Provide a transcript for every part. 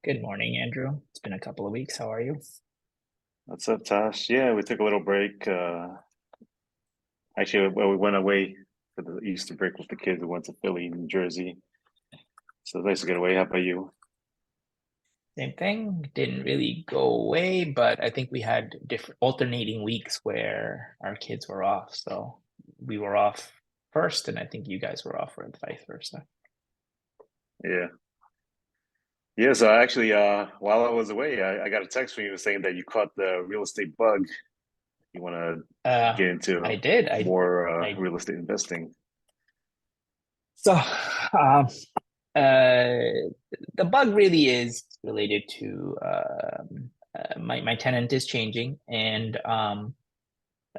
Good morning, Andrew. It's been a couple of weeks. How are you? What's up, Tosh? Yeah, we took a little break. Actually, well, we went away for the Easter break with the kids. We went to Philly, New Jersey. So nice to get away. How about you? Same thing. Didn't really go away, but I think we had different alternating weeks where our kids were off. So we were off first, and I think you guys were off, or vice versa. Yeah. Yeah, so actually, while I was away, I got a text from you saying that you caught the real estate bug. You want to Uh, get I into did. more I real estate investing. so um, the bug really is related to my tenant is changing, and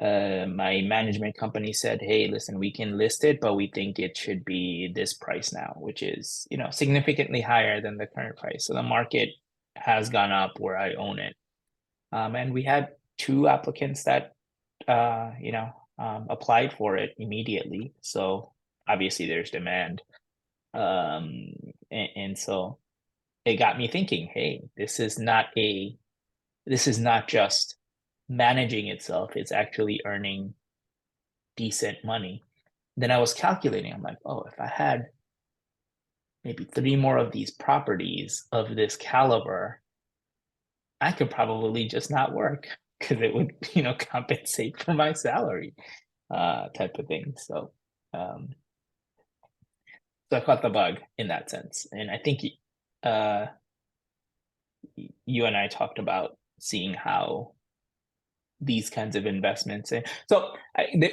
my management company said, "Hey, listen, we can list it, but we think it should be this price now, which is, significantly higher than the current price." So the market has gone up where I own it. And we had two applicants that, applied for it immediately. So obviously there's demand. And so it got me thinking, hey, this is not just managing itself, it's actually earning decent money. Then I was calculating, I'm like, oh, if I had maybe three more of these properties of this caliber, I could probably just not work because it would, compensate for my salary, type of thing. Um, so I caught the bug in that sense. And I think uh, you and I talked about seeing how these kinds of investments. And so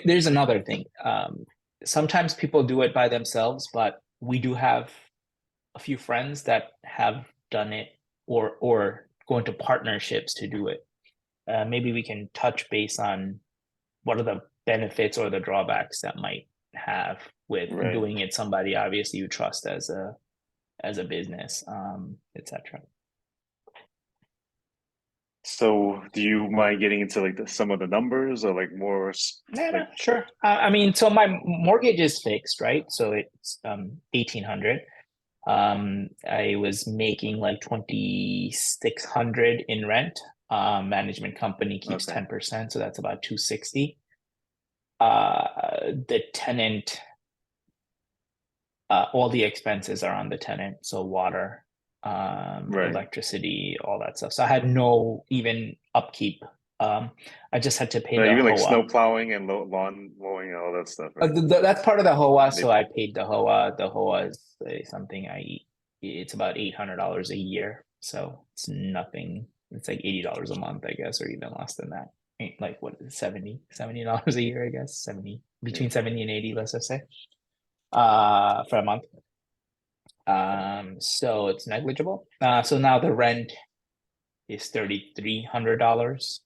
there's another thing. Sometimes people do it by themselves, but we do have a few friends that have done it or go into partnerships to do it. Maybe we can touch base on what are the benefits or the drawbacks that might have with Right. doing it somebody obviously you trust as a business, etc. So do you mind getting into like some of the numbers or like more Yeah, no, like sure. I mean, so my mortgage is fixed, right? So it's 1,800. I was making like 2,600 in rent. Management company keeps okay. 10%, so that's about 260. The tenant, all the expenses are on the tenant, so water, Right. electricity, all that stuff. So I had no even upkeep. I just had to pay No, the even like HOA. snow plowing and lawn mowing and all that stuff, right? That's part of the HOA, They so I paid the HOA. The HOA is something I eat. It's about $800 a year, so it's nothing. It's like $80 a month, I guess, or even less than that. Like what is it, $70 a year, I guess. 70, yeah. between 70 and 80, let's just say, for a month. So it's negligible. So now the rent is $3,300.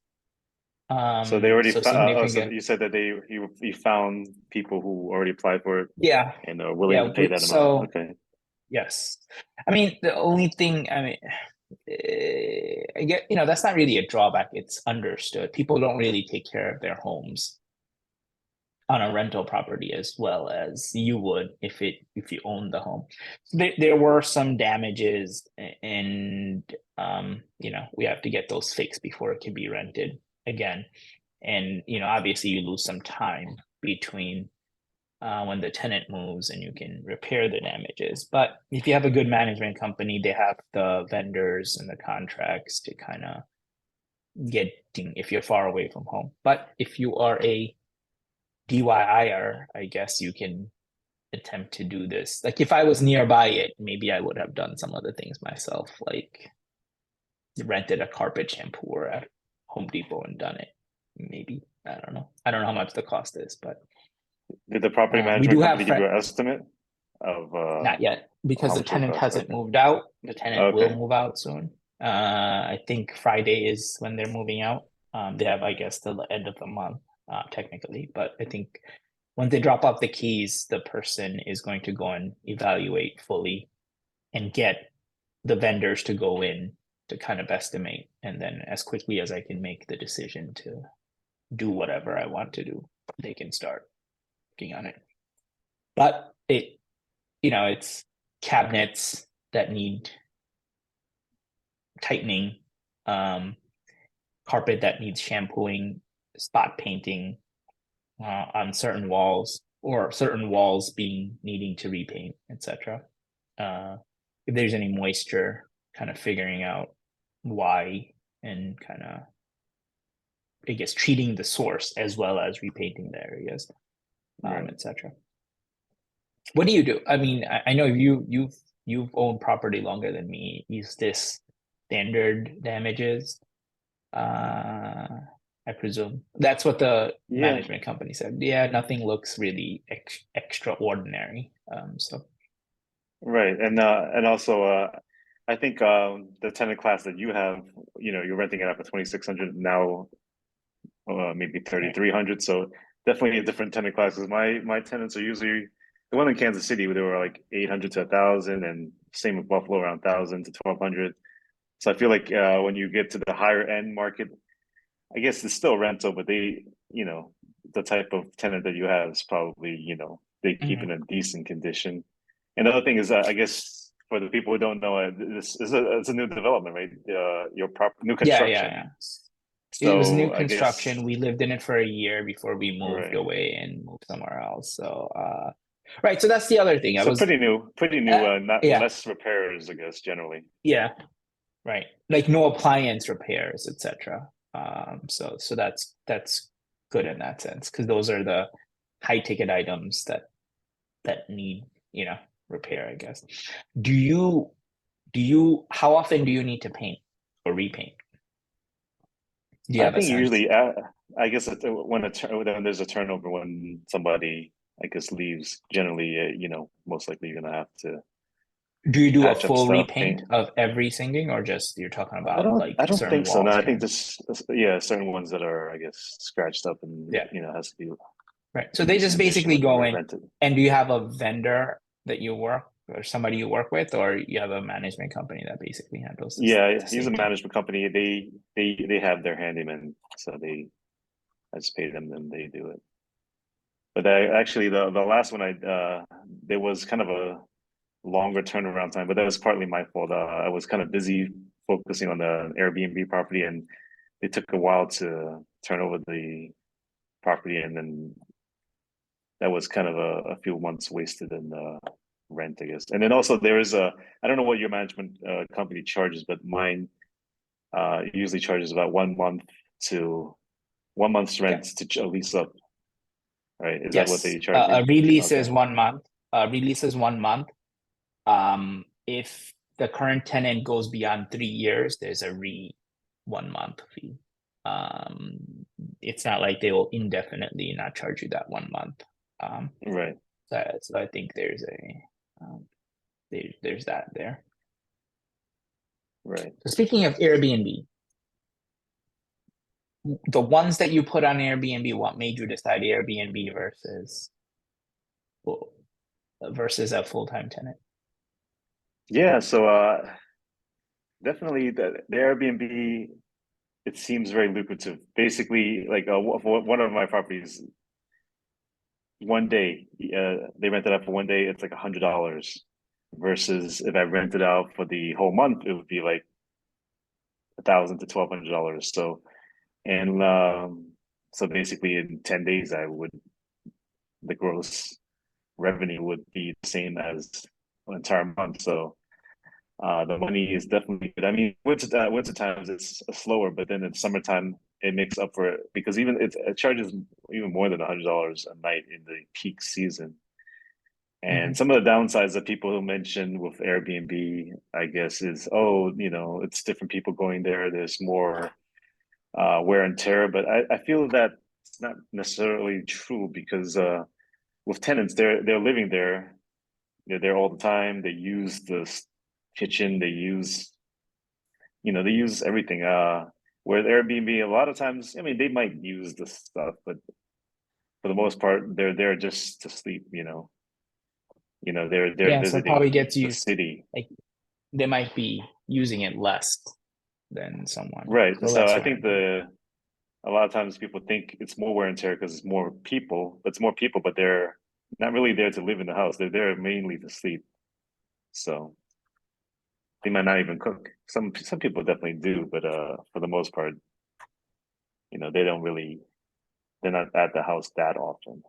So they already So so significant. you said that you found people who already applied for it Yeah, and are willing to yeah. pay that amount. So Okay. yes, I mean the only thing. I mean, I get, that's not really a drawback. It's understood. People don't really take care of their homes on a rental property as well as you would if you own the home. So there were some damages, and we have to get those fixed before it can be rented again. And obviously you lose some time between when the tenant moves and you can repair the damages. But if you have a good management company, they have the vendors and the contracts to kind of get if you're far away from home. But if you are a DIYer, I guess you can attempt to do this. Like if I was nearby it, maybe I would have done some other things myself, like rented a carpet shampooer at Home Depot and done it. Maybe. I don't know. I don't know how much the cost is, but Did the property we management do have company give you an estimate of not yet because how the much it would tenant cost? hasn't Okay. moved out. The tenant will Okay. move out soon. I think Friday is when they're moving out. They have, I guess, till the end of the month, technically, but I think when they drop off the keys, the person is going to go and evaluate fully and get the vendors to go in to kind of estimate. And then as quickly as I can make the decision to do whatever I want to do, they can start working on it. But it's cabinets that need tightening, um, carpet that needs shampooing, spot painting on certain walls, or certain walls being needing to repaint, etc. If there's any moisture, kind of figuring out why, and kind of, I guess, treating the source as well as repainting the areas, Right. etc. What do you do? I mean, I know you've owned property longer than me. Is this standard damages? I presume that's what the Yeah. management company said. Yeah, nothing looks really extraordinary. So Right. And also I think the tenant class that you have, you're renting it out for 2,600 now, maybe right. 3,300. So definitely a different tenant class. Because my tenants are usually the one in Kansas City where they were like 800 to 1,000, and same with Buffalo around 1,000 to 1,200. So I feel like when you get to the higher end market, I guess it's still rental, but the type of tenant that you have is probably, they keep Mhm. in a decent condition. And the other thing is, I guess for the people who don't know, this is it's a new development, right? New Yeah, construction. yeah. It was new So I guess, construction. We lived in it for a year before we moved right. away and moved somewhere else. So right. So that's the other thing. I So was pretty new, not yeah, less repairs, I guess, generally. yeah, right. Like no appliance repairs, etc. So that's good in that sense, because those are the high ticket items that need, repair, I guess. Do you how often do you need to paint or repaint? Do you I have a think sense? usually, I guess when there's a turnover, when somebody, I guess, leaves, generally, most likely you're gonna have to Do you do a patch up full stuff, repaint paint. of every sinking, or just you're talking I about don't, like I don't certain think so. No, walls I here think and this, yeah, certain ones that are, I guess, scratched up and there? Yeah, has to be right. So in they decent just condition basically when they go were in, rented. and do you have a vendor that you work, or somebody you work with, or you have a management company that basically handles this, Yeah, the I use a safety? management company. They have their handyman, so I just pay them and they do it. But actually the last one there was kind of a longer turnaround time, but that was partly my fault. I was kind of busy focusing on the Airbnb property, and it took a while to turn over the property, and then that was kind of a few months wasted in rent, I guess. And then also there is I don't know what your management company charges, but mine usually charges about 1 month to 1 month's Yeah. rent to lease up, right? Is that what Yes. they charge A you? release Okay, is 1 month. Release is 1 month. If the current tenant goes beyond 3 years, there's a 1 month fee. Um, it's not like they will indefinitely not charge you that 1 month. Um, right, so I think there's that there. right. So speaking of Airbnb, the ones that you put on Airbnb, what made you decide Airbnb versus a full-time tenant? Yeah, so definitely the Airbnb, it seems very lucrative. Basically, like for one of my properties, one day they rented out for one day, it's like $100. Versus if I rented out for the whole month, it would be like 1,000 to $1,200. So basically in 10 days, the gross revenue would be the same as an entire month. So the money is definitely good. I mean, winter times it's slower, but then in summertime it makes up for it because it charges even more than $100 a night in the peak season. And Mhm. some of the downsides that people mentioned with Airbnb, I guess, is it's different people going there. There's more wear and tear, but I feel that it's not necessarily true because with tenants, they're living there, they're there all the time. They use the kitchen, they use everything. Where Airbnb, a lot of times, I mean, they might use the stuff, but for the most part, they're there just to sleep. They're Yeah, so it probably visiting gets the used, city. like they might be using it less than someone. Right. So So that's I fair think enough. a lot of times people think it's more wear and tear because it's more people, but they're not really there to live in the house. They're there mainly to sleep. So they might not even cook. Some people definitely do, but for the most part, they don't really. They're not at the house that often.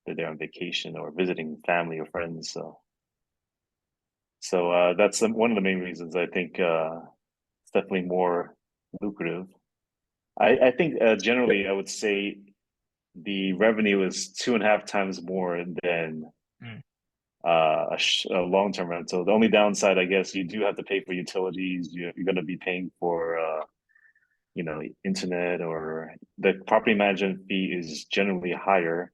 They're there on vacation or visiting family or friends. So that's one of the main reasons I think it's definitely more lucrative. I think generally I would say the revenue is 2.5 times more than Mm. a long-term rental. The only downside, I guess, you do have to pay for utilities. You're going to be paying for, internet, or the property management fee is generally higher.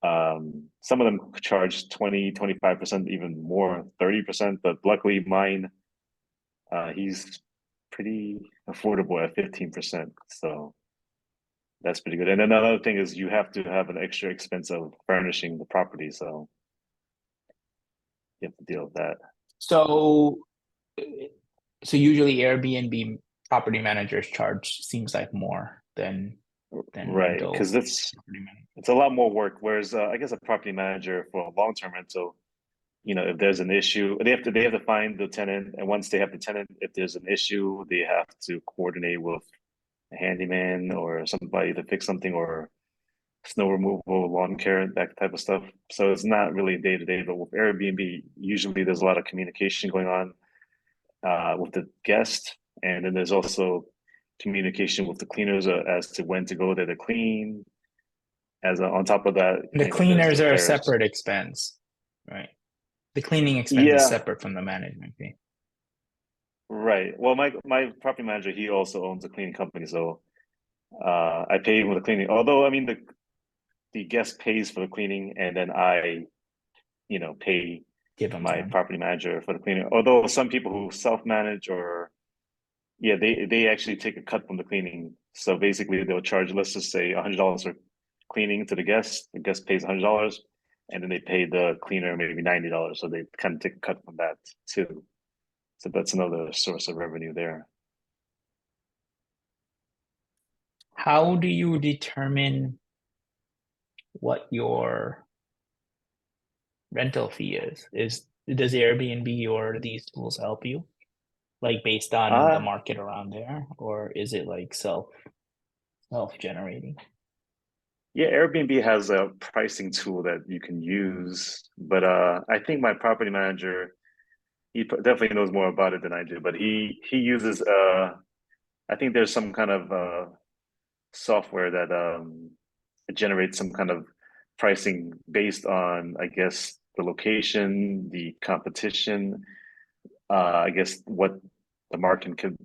Some of them charge 20, 25%, even more, 30%. But luckily mine, he's pretty affordable at 15%. So that's pretty good. And then another thing is you have to have an extra expense of furnishing the property. So you have to deal with that. So, uh, so usually Airbnb property managers charge seems like more than Right. Because rental property managers. it's a lot more work. Whereas I guess a property manager for a long-term rental, if there's an issue, they have to find the tenant, and once they have the tenant, if there's an issue, they have to coordinate with a handyman or somebody to fix something, or snow removal, lawn care, that type of stuff. So it's not really day to day. But with Airbnb, usually there's a lot of communication going on with the guest, and then there's also communication with the cleaners as to when to go there to clean. As on top of that, The there's the cleaners are a repairs. separate expense, right? The cleaning expense is Yeah, separate from the management fee. right. Well, my property manager, he also owns a cleaning company, so I pay him with the cleaning. Although, I mean, the guest pays for the cleaning, and then I, pay Give them to my them. property manager for the cleaning. Although some people who self-manage, or yeah, they actually take a cut from the cleaning. So basically, they'll charge, let's just say, $100 for cleaning to the guest. The guest pays $100, and then they pay the cleaner maybe $90. So they kind of take a cut from that too. So that's another source of revenue there. How do you determine what your rental fee is? Does Airbnb or these tools help you? Like based on the Uh market around there, or is it like self-generating? yeah, Airbnb has a pricing tool that you can use, but I think my property manager, definitely knows more about it than I do. But he uses I think there's some kind of software that generates some kind of pricing based on, I guess, the location, the competition, I guess what the market can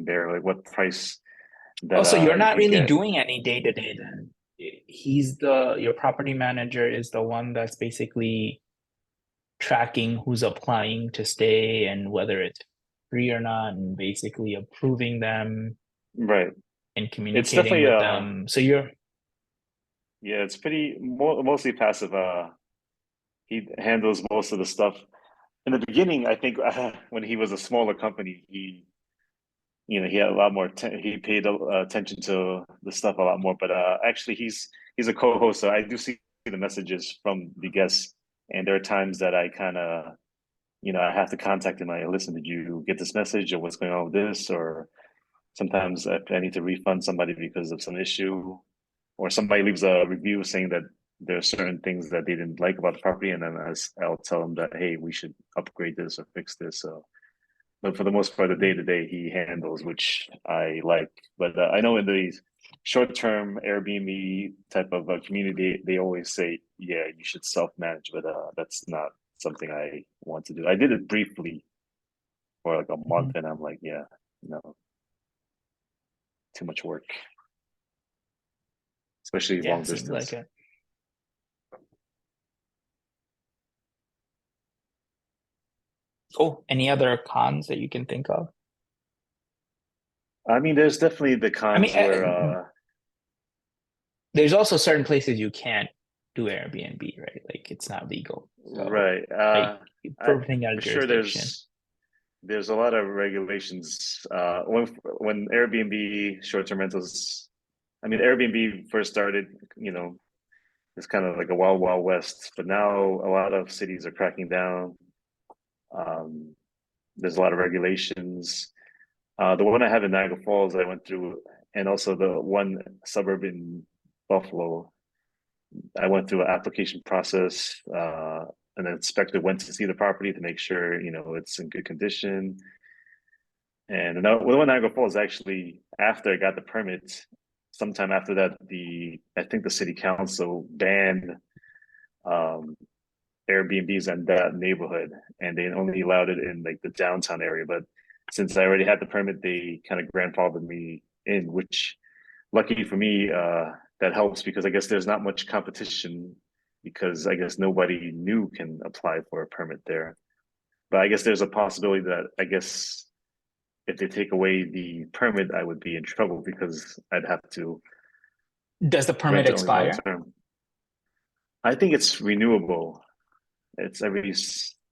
bear, like what price that Also, you're you not can really get. doing any day-to-day then. Your property manager is the one that's basically tracking who's applying to stay and whether it's free or not, and basically approving them Right. and It's communicating definitely with them. So you're yeah, it's mostly passive. He handles most of the stuff. In the beginning, I think when he was a smaller company, he had a lot more. He paid attention to the stuff a lot more. But actually, he's a co-host, so I do see the messages from the guests, and there are times that I kind of, I have to contact him. I listen. Did you get this message, or what's going on with this? Or sometimes if I need to refund somebody because of some issue, or somebody leaves a review saying that there are certain things that they didn't like about the property, and then I'll tell them that, hey, we should upgrade this or fix this. So, but for the most part, the day to day he handles, which I like. But I know in the short term Airbnb type of community, they always say, yeah, you should self manage, but that's not something I want to do. I did it briefly for like a month, Mhm. and I'm like, yeah, no, too much work, especially Yeah, long seems like distance. it. Oh, any other cons that you can think of? I mean, there's definitely the I mean, cons where, there's also certain places you can't do Airbnb, right? Like it's not legal. So, right. like depending on For sure, jurisdiction. there's a lot of regulations. When Airbnb short-term rentals, I mean, Airbnb first started, it's kind of like a wild, wild west. But now a lot of cities are cracking down. Um, there's a lot of regulations. The one I have in Niagara Falls, I went through, and also the one suburb in Buffalo, I went through an application process. An inspector went to see the property to make sure it's in good condition. And another well, the one in Niagara Falls actually after I got the permit, sometime after that, the I think the city council banned um, Airbnbs in that neighborhood, and they only allowed it in like the downtown area. But since I already had the permit, they kind of grandfathered me in, which lucky for me, that helps because I guess there's not much competition because I guess nobody new can apply for a permit there. But I guess there's a possibility that I guess if they take away the permit, I would be in trouble because I'd have to Does the permit rent it only long expire? term. I think it's renewable. It's every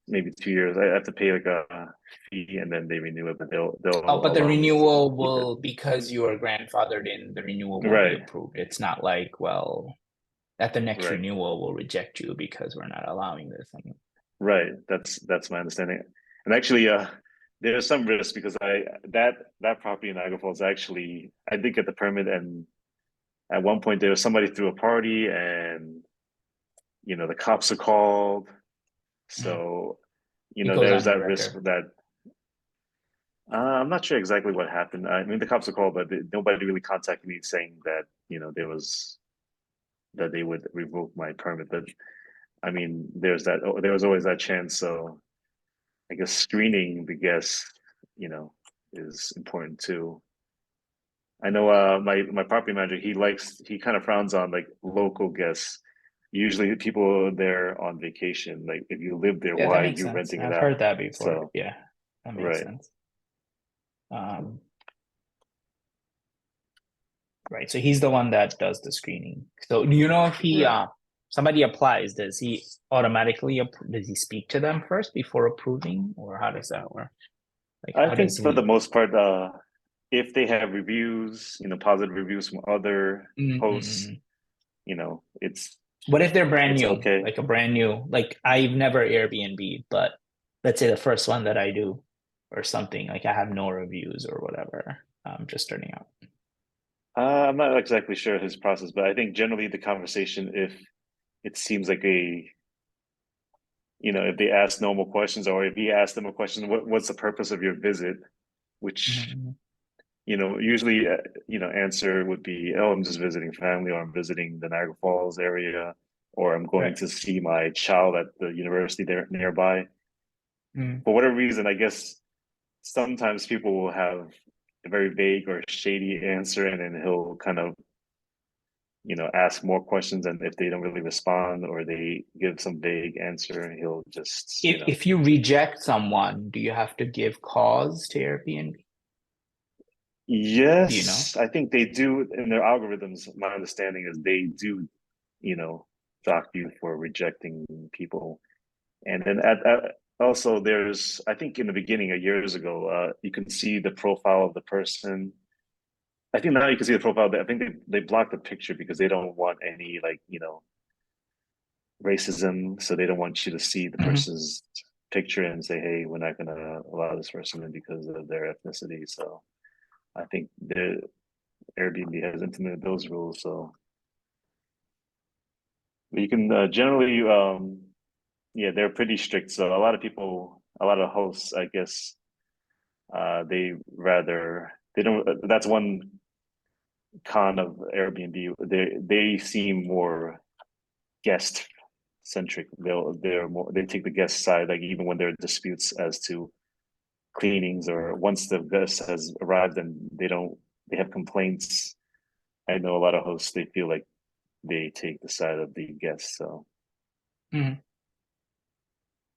maybe 2 years. I have to pay like a fee and then they renew it, but they'll Oh, but the allow me to renewal keep it. will, because you are grandfathered in, the renewal will be Right, approved. It's not like, well, at the next right, renewal, we'll reject you because we're not allowing this. I mean, right. That's my understanding. And actually, there's some risk because that property in Niagara Falls actually I did get the permit, and at one point there was somebody threw a party, and the cops are called. mhm. So It goes there's on your that risk record. that I'm not sure exactly what happened. I mean, the cops are called, but nobody really contacted me saying that there was that they would revoke my permit. But I mean, there was always that chance. So I guess screening the guests, you know, is important too. I know my property manager, he kind of frowns on like local guests. Usually people are there on vacation. Like if you live there, Yeah, that why are makes you sense. renting it I've out? heard that before. So Yeah, that makes right. sense. Um, right. So he's the one that does the screening. So do you know if he Right. somebody applies, does he automatically does he speak to them first before approving, or how does that work? Like I how does think for the he most part, if they have reviews, positive reviews from other hosts, Mm-mm-mm. it's What if they're brand it's new? okay. Like a brand new, like I've never Airbnb, but let's say the first one that I do or something, like I have no reviews or whatever. I'm just starting out. I'm not exactly sure his process, but I think generally the conversation, if it seems like if they ask normal questions or if he asks them a question, what's the purpose of your visit? Which, Mm-hmm. usually, answer would be, oh, I'm just visiting family or I'm visiting the Niagara Falls area or I'm going Right. to see my child at the university there nearby. Mm-hmm. For whatever reason, I guess sometimes people will have a very vague or shady answer and then he'll kind of ask more questions, and if they don't really respond or they give some vague answer, he'll just If you reject someone, do you have to give cause to Airbnb? Do you know? yes, I think they do in their algorithms. My understanding is they do you know dock you for rejecting people. And then also there's, I think, in the beginning of years ago, you can see the profile of the person. I think now you can see the profile. I think they blocked the picture because they don't want any, like, racism. So they don't want you to see the Mhm. person's picture and say, "Hey, we're not going to allow this person in because of their ethnicity." So I think the Airbnb has implemented those rules. So you can generally, yeah, they're pretty strict. So a lot of people, a lot of hosts, I guess, they don't. That's one con of Airbnb. They seem more guest centric. They take the guest side, like even when there are disputes as to cleanings or once the guest has arrived and they have complaints. I know a lot of hosts, they feel like they take the side of the guests. So Mhm.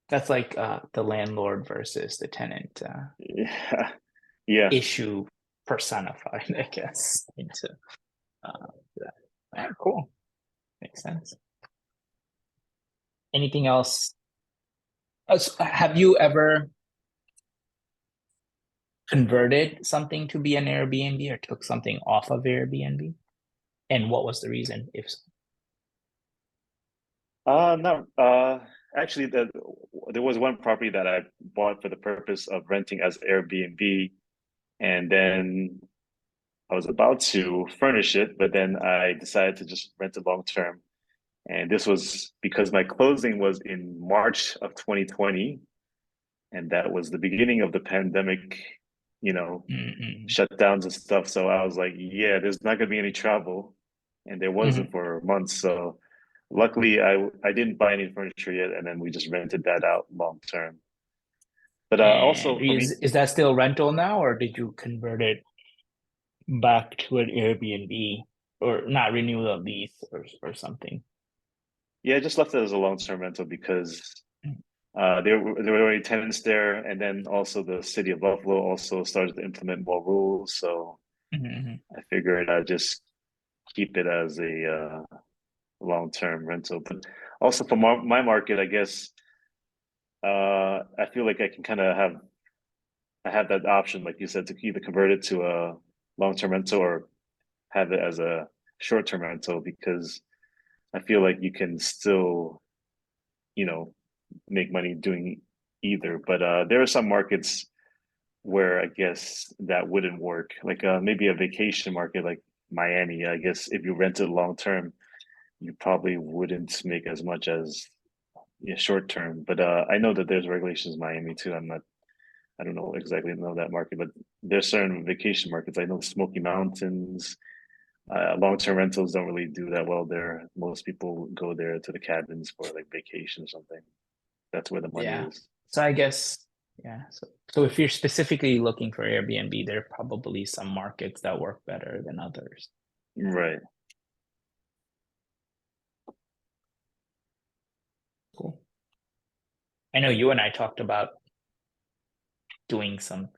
That's like the landlord versus the tenant yeah, yeah. issue personified, I guess, into that. All right, cool. Makes sense. Anything else? Have you ever converted something to be an Airbnb or took something off of Airbnb? And what was the reason, if so? Not actually. There was one property that I bought for the purpose of renting as Airbnb, and then I was about to furnish it, but then I decided to just rent it long term. And this was because my closing was in March of 2020, and that was the beginning of the pandemic, you know, Mm-hmm. shutdowns and stuff. So I was like, yeah, there's not gonna be any travel, and there wasn't Hmm. for months. So luckily, I didn't buy any furniture yet, and then we just rented that out long term. But And also for me, is that still rental now, or did you convert it back to an Airbnb or not renew the lease or something? yeah, I just left it as a long term rental because there were already tenants there, and then also the city of Buffalo also started to implement more rules. So Mm-hmm. I figured I'd just keep it as a long term rental. But also for my market, I guess I feel like I can kind of have that option, like you said, to either convert it to a long term rental or have it as a short term rental because I feel like you can still, you know, make money doing either. But there are some markets where I guess that wouldn't work. Like maybe a vacation market like Miami. I guess if you rent it long term, you probably wouldn't make as much as yeah, short term. But I know that there's regulations in Miami too. I don't know exactly know that market, but there's certain vacation markets. I know Smoky Mountains. Long term rentals don't really do that well there. Most people go there to the cabins for like vacation or something. That's where the money Yeah. is. So I guess, yeah. So if you're specifically looking for Airbnb, there are probably some markets that work better than others. Right. Cool. I know you and I talked about doing some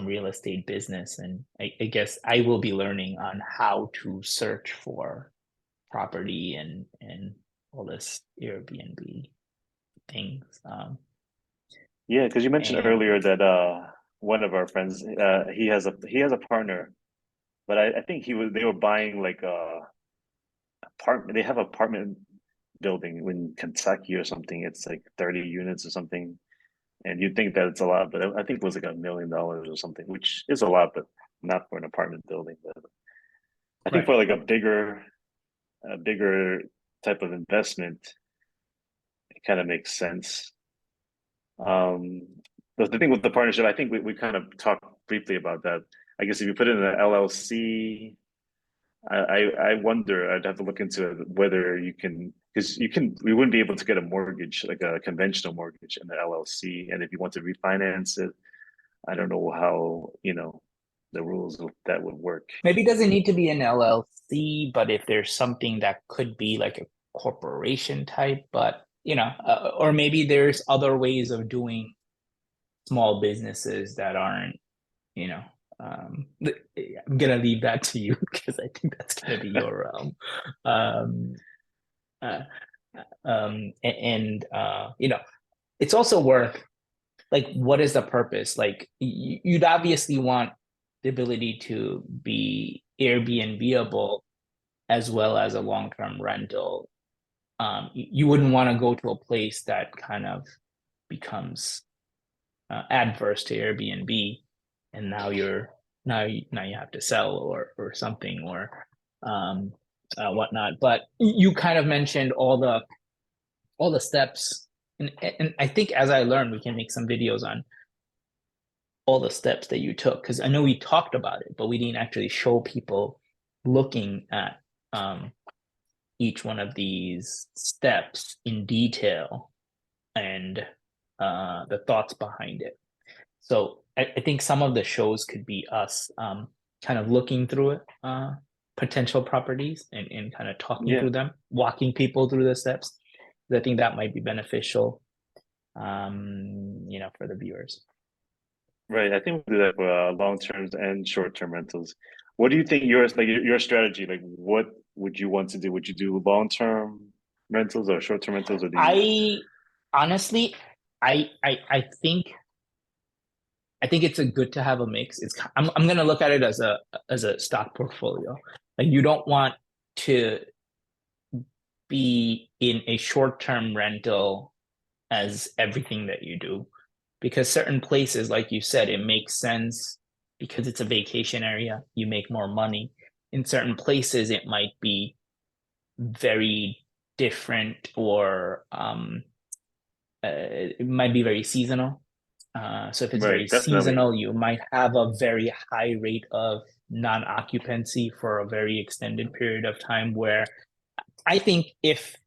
real estate business, and I guess I will be learning on how to search for property and all this Airbnb things. Yeah, because you mentioned And earlier that one of our friends he has a partner, but I think they were buying like a apartment. They have an apartment building in Kentucky or something. It's like 30 units or something. And you'd think that it's a lot, but I think it was like $1 million or something, which is a lot, but not for an apartment building. But I think right. for like a bigger type of investment, it kind of makes sense. Um, the thing with the partnership, I think we kind of talked briefly about that. I guess if you put it in an LLC, I wonder, I'd have to look into it, whether you can, because we wouldn't be able to get a mortgage, like a conventional mortgage in the LLC. And if you want to refinance it, I don't know how, the rules of that would work. Maybe it doesn't need to be an LLC, but if there's something that could be like a corporation type, but or maybe there's other ways of doing small businesses that aren't, you know, I'm gonna leave that to you because I think that's gonna be your realm. Um, uh, and it's also worth like, what is the purpose? Like, you'd obviously want the ability to be Airbnbable as well as a long-term rental. You wouldn't want to go to a place that kind of becomes adverse to Airbnb, and now you have to sell or something or whatnot. But you kind of mentioned all the steps, and I think as I learned, we can make some videos on all the steps that you took because I know we talked about it, but we didn't actually show people looking at each one of these steps in detail and the thoughts behind it. So I think some of the shows could be us kind of looking through it, potential properties and kind of talking Yeah, through them, walking people through the steps. I think that might be beneficial, for the viewers. right. I think we'll do that for long terms and short term rentals. What do you think your strategy? Like, what would you want to do? Would you do long term rentals or short term rentals, or do you? I honestly, I think it's a good to have a mix. I'm gonna look at it as a stock portfolio. Like, you don't want to be in a short-term rental as everything that you do, because certain places, like you said, it makes sense because it's a vacation area, you make more money. In certain places, it might be very different, or it might be very seasonal. So if it's very Right, definitely. seasonal, you might have a very high rate of non-occupancy for a very extended period of time, where I think if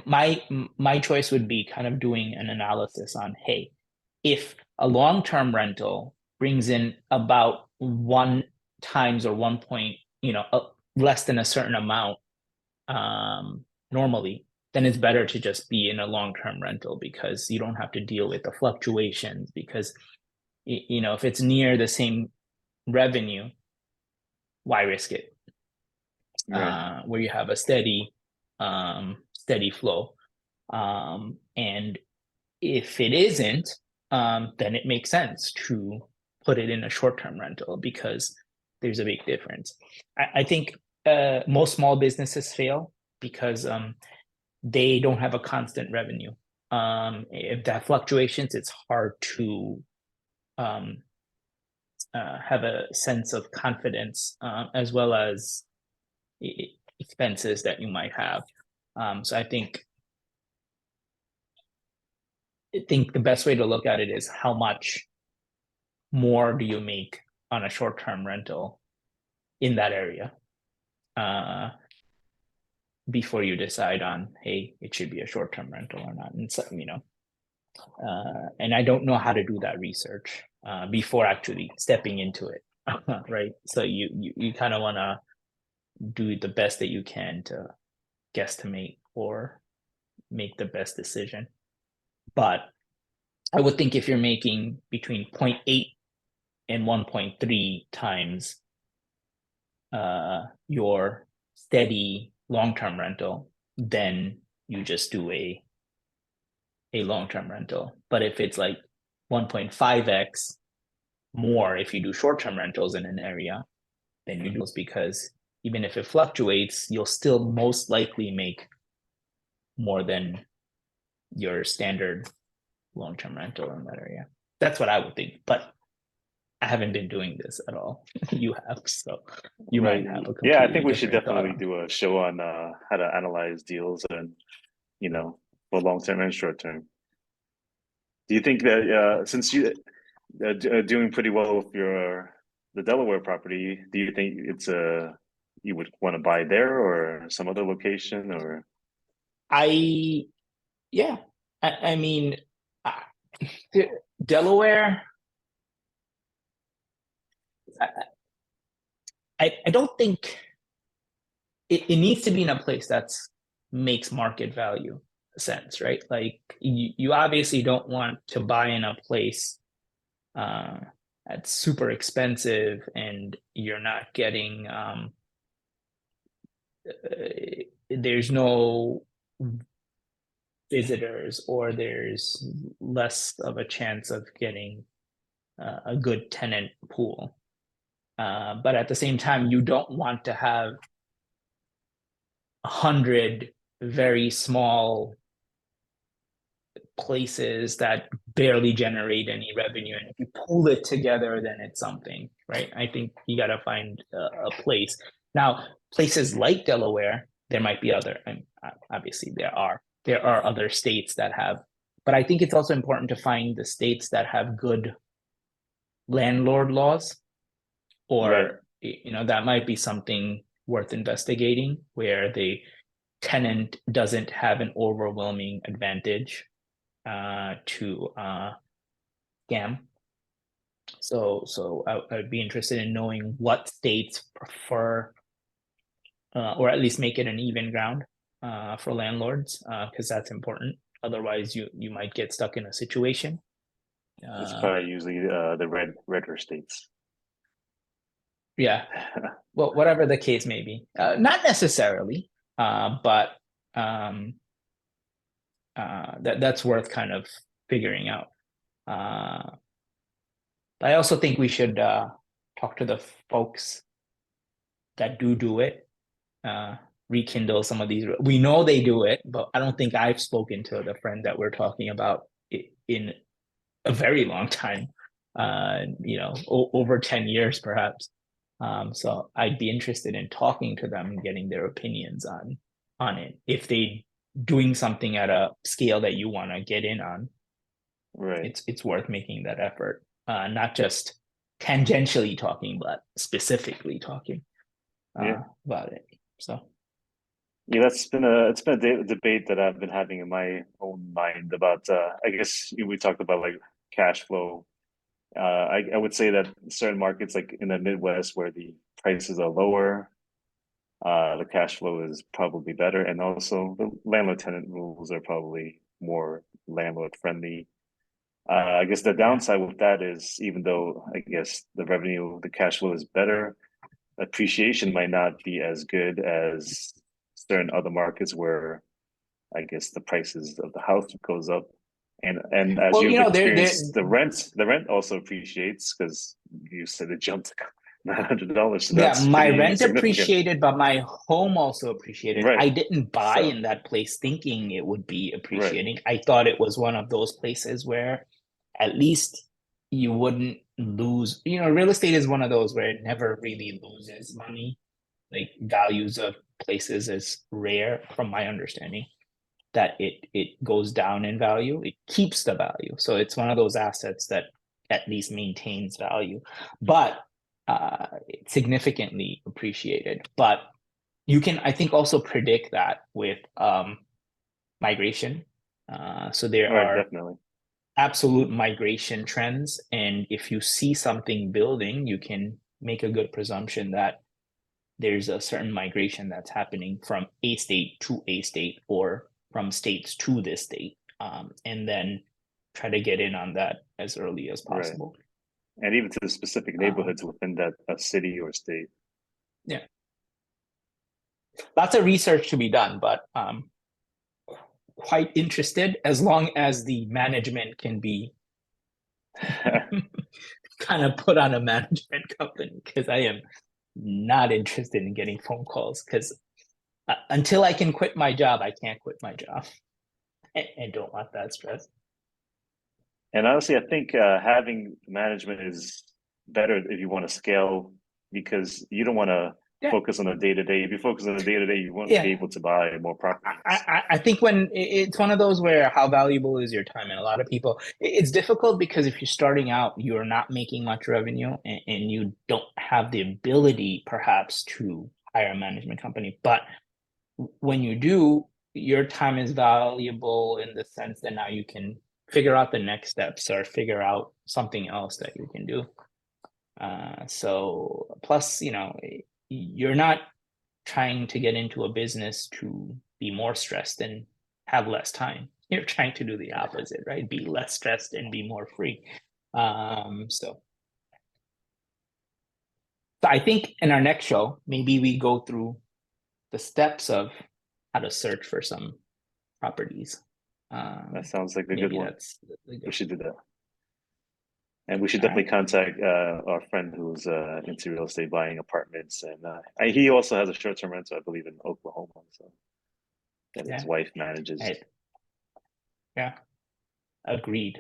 my choice would be kind of doing an analysis on, hey, if a long-term rental brings in about one times or 1 point, less than a certain amount, normally, then it's better to just be in a long-term rental, because you don't have to deal with the fluctuations. Because if it's near the same revenue, why risk it? Right. Where you have a steady flow. And if it isn't, then it makes sense to put it in a short-term rental, because there's a big difference. I think most small businesses fail because they don't have a constant revenue. If that fluctuations, it's hard to um, have a sense of confidence, as well as expenses that you might have. So I think the best way to look at it is how much more do you make on a short-term rental in that area, uh, before you decide on, hey, it should be a short-term rental or not. And so, and I don't know how to do that research before actually stepping into it, right? So you kind of want to do the best that you can to guesstimate or make the best decision. But I would think if you're making between 0.8 and 1.3 times your steady long-term rental, then you just do a long-term rental. But if it's like 1.5x more if you do short-term rentals in an area, then you do it, because even if it fluctuates, you'll still most likely make more than your standard long-term rental in that area. That's what I would think, but I haven't been doing this at all. You have, so you Right. might have a Yeah, I completely think we should different thought definitely on. do a show on how to analyze deals and, for long term and short term. Do you think that since you doing pretty well with your the Delaware property, do you think it's you would want to buy there or some other location or I Yeah, I mean, uh, Delaware. I don't think it needs to be in a place that's makes market value sense, right? Like you obviously don't want to buy in a place uh, that's super expensive and you're not getting there's no visitors, or there's less of a chance of getting a good tenant pool. But at the same time, you don't want to have 100 very small places that barely generate any revenue. And if you pull it together, then it's something, right? I think you got to find a place. Now, places like Delaware, there might be other, and obviously there are other states that have, but I think it's also important to find the states that have good landlord laws, right? or that might be something worth investigating, where the tenant doesn't have an overwhelming advantage to scam. So I'd be interested in knowing what states prefer, or at least make it an even ground for landlords, because that's important. Otherwise, you might get stuck in a situation. It's Uh, probably usually the redder states. yeah, well, whatever the case may be, not necessarily, but that's worth kind of figuring out. Uh, I also think we should talk to the folks that do it, rekindle some of these. We know they do it, but I don't think I've spoken to the friend that we're talking about in a very long time. Over 10 years perhaps. So I'd be interested in talking to them and getting their opinions on it. If they doing something at a scale that you want to get in on, Right. it's worth making that effort. Not just tangentially talking, but specifically talking Yeah. about it. So Yeah, it's been a debate that I've been having in my own mind about I guess we talked about like cash flow. I would say that certain markets like in the Midwest where the prices are lower, the cash flow is probably better, and also the landlord tenant rules are probably more landlord friendly. I guess the yeah. downside with that is even though I guess the cash flow is better, appreciation might not be as good as certain other markets where I guess the prices of the house goes up. And as Well, you've there experienced the rent also appreciates because you said it jumped $900. So yeah, that's my pretty rent significant. appreciated, but my home also appreciated. Right. I didn't buy So in that place thinking it would be right. appreciating. I thought it was one of those places where at least you wouldn't lose. Real estate is one of those where it never really loses money. Like values of places is rare, from my understanding, that it goes down in value. It keeps the value. So it's one of those assets that at least maintains value. But it's significantly appreciated. But you can, I think, also predict that with migration. So there All right, are definitely. absolute migration trends. And if you see something building, you can make a good presumption that there's a certain migration that's happening from a state to a state or from states to this state. And then try to get in on that as early as Right. possible. And even to the specific Um, neighborhoods within that city or state. yeah, lots of research to be done, but quite interested as long as the management can be kind of put on a management company, because I am not interested in getting phone calls, because until I can quit my job, I can't quit my job. I don't want that stress. And honestly, I think having management is better if you want to scale because you don't want to Yeah, focus on the day to day. If you focus on the day to day, you won't be yeah. able to buy more properties. I think when it's one of those where how valuable is your time, and a lot of people, it's difficult because if you're starting out, you're not making much revenue, and you don't have the ability perhaps to hire a management company. But when you do, your time is valuable in the sense that now you can figure out the next steps or figure out something else that you can do. So plus, you're not trying to get into a business to be more stressed and have less time. You're trying to do the opposite, right? Be less stressed and be more free. So I think in our next show, maybe we go through the steps of how to search for some properties. That sounds like a good Maybe one. that's a We good. should do that. And we should All right. definitely contact our friend who's into real estate buying apartments. And he also has a short term rental, I believe, in Oklahoma. So that his Yeah. wife manages. I, yeah. Agreed.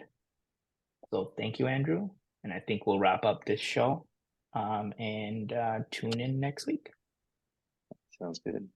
So thank you, Andrew. And I think we'll wrap up this show. And tune in next week. Sounds good.